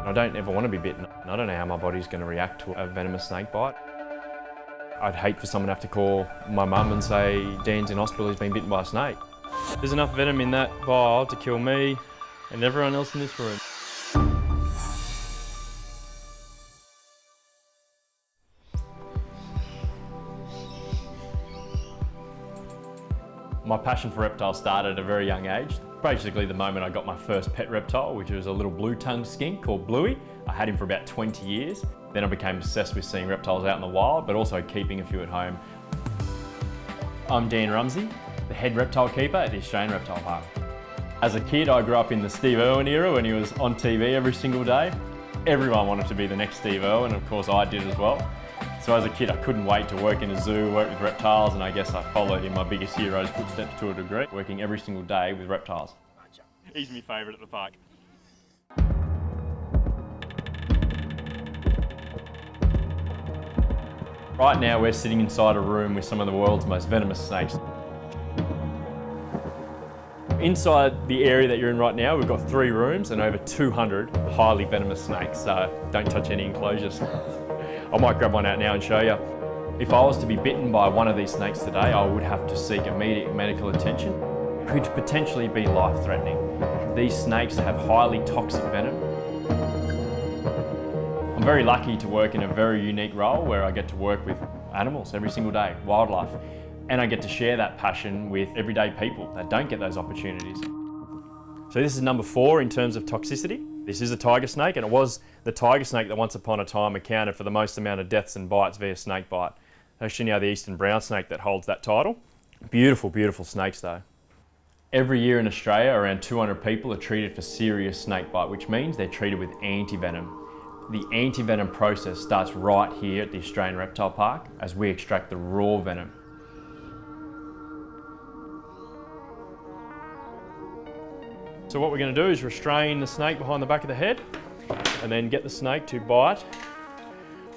I don't ever want to be bitten. I don't know how my body's going to react to a venomous snake bite. I'd hate for someone to have to call my mum and say, Dan's in hospital, he's been bitten by a snake. There's enough venom in that vial to kill me and everyone else in this room. My passion for reptiles started at a very young age. Basically the moment I got my first pet reptile, which was a little blue-tongued skink called Bluey. I had him for about 20 years. Then I became obsessed with seeing reptiles out in the wild, but also keeping a few at home. I'm Dan Rumsey, the head reptile keeper at the Australian Reptile Park. As a kid, I grew up in the Steve Irwin era when he was on TV every single day. Everyone wanted to be the next Steve Irwin, of course I did as well. So as a kid, I couldn't wait to work in a zoo, work with reptiles, and I guess I followed in my biggest hero's footsteps to a degree, working every single day with reptiles. He's my favourite at the park. Right now, we're sitting inside a room with some of the world's most venomous snakes. Inside the area that you're in right now, we've got 3 rooms and over 200 highly venomous snakes, so don't touch any enclosures. I might grab one out now and show you. If I was to be bitten by one of these snakes today, I would have to seek immediate medical attention. It could potentially be life-threatening. These snakes have highly toxic venom. I'm very lucky to work in a very unique role where I get to work with animals every single day, wildlife, and I get to share that passion with everyday people that don't get those opportunities. So this is number 4 in terms of toxicity. This is a tiger snake, and it was the tiger snake that once upon a time accounted for the most amount of deaths and bites via snake bite. Actually now the eastern brown snake that holds that title. Beautiful, beautiful snakes though. Every year in Australia, around 200 people are treated for serious snake bite, which means they're treated with anti-venom. The anti-venom process starts right here at the Australian Reptile Park as we extract the raw venom. So what we're going to do is restrain the snake behind the back of the head and then get the snake to bite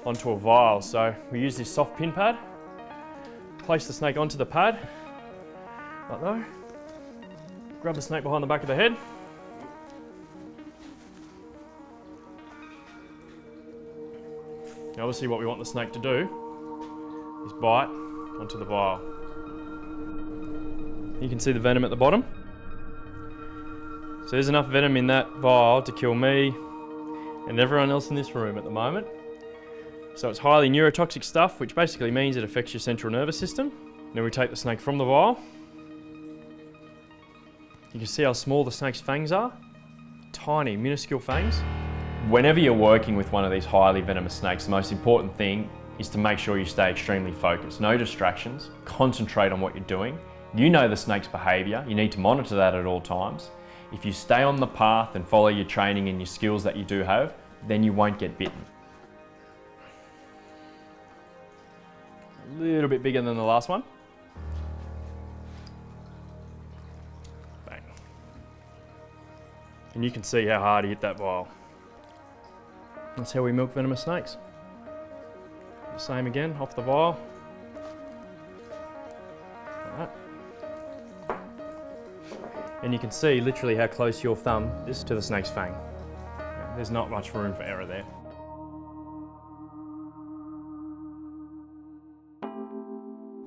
onto a vial. So we use this soft pin pad, place the snake onto the pad, like that. Grab the snake behind the back of the head. Now obviously what we want the snake to do is bite onto the vial. You can see the venom at the bottom. So there's enough venom in that vial to kill me and everyone else in this room at the moment. So it's highly neurotoxic stuff, which basically means it affects your central nervous system. Then we take the snake from the vial. You can see how small the snake's fangs are. Tiny, minuscule fangs. Whenever you're working with one of these highly venomous snakes, the most important thing is to make sure you stay extremely focused. No distractions, concentrate on what you're doing. You know the snake's behaviour, you need to monitor that at all times. If you stay on the path and follow your training and your skills that you do have, then you won't get bitten. A little bit bigger than the last one. Bang. And you can see how hard he hit that vial. That's how we milk venomous snakes. The same again, off the vial. Like that. And you can see literally how close your thumb is to the snake's fang. There's not much room for error there.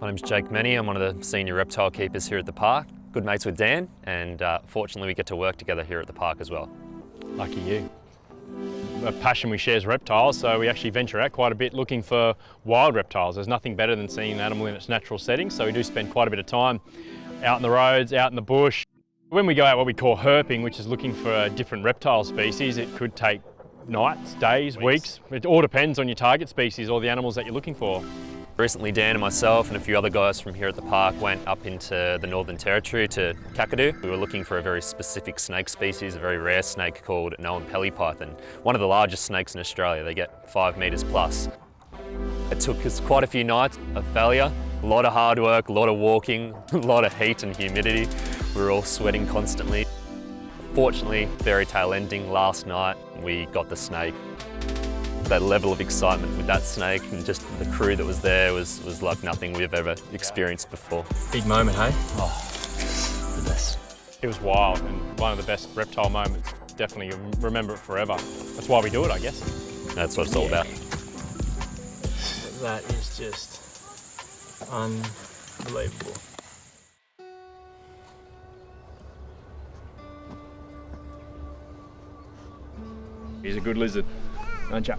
My name's Jake Menny. I'm one of the senior reptile keepers here at the park. Good mates with Dan, and fortunately we get to work together here at the park as well. Lucky you. A passion we share is reptiles, so we actually venture out quite a bit looking for wild reptiles. There's nothing better than seeing an animal in its natural setting, so we do spend quite a bit of time out in the roads, out in the bush. When we go out what we call herping, which is looking for a different reptile species, it could take nights, days, weeks. It all depends on your target species or the animals that you're looking for. Recently Dan and myself and a few other guys from here at the park went up into the Northern Territory to Coote. We were looking for a very specific snake species, a very rare snake called Noan pelly python. One of the largest snakes in Australia. They get 5 metres plus. It took us quite a few nights of failure, a lot of hard work, a lot of walking, a lot of heat and humidity. We were all sweating constantly. Fortunately, fairy tale ending last night, we got the snake. That level of excitement with that snake and just the crew that was there was like nothing we've ever experienced before. Big moment, hey? Oh, the best. It was wild and one of the best reptile moments definitely remember it forever. That's why we do it, I guess. That's what it's all about. That is just unbelievable. He's a good lizard, aren't you?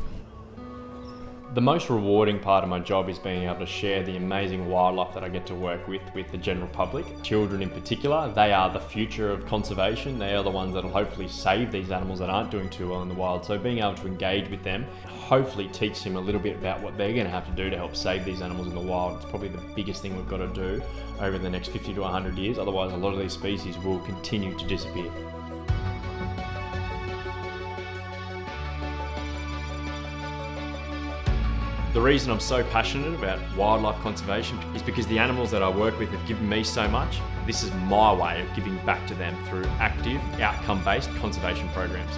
The most rewarding part of my job is being able to share the amazing wildlife that I get to work with the general public. Children in particular, they are the future of conservation. They are the ones that will hopefully save these animals that aren't doing too well in the wild. So being able to engage with them, hopefully teach them a little bit about what they're going to have to do to help save these animals in the wild. It's probably the biggest thing we've got to do over the next 50 to 100 years. Otherwise, a lot of these species will continue to disappear. The reason I'm so passionate about wildlife conservation is because the animals that I work with have given me so much. This is my way of giving back to them through active, outcome-based conservation programs.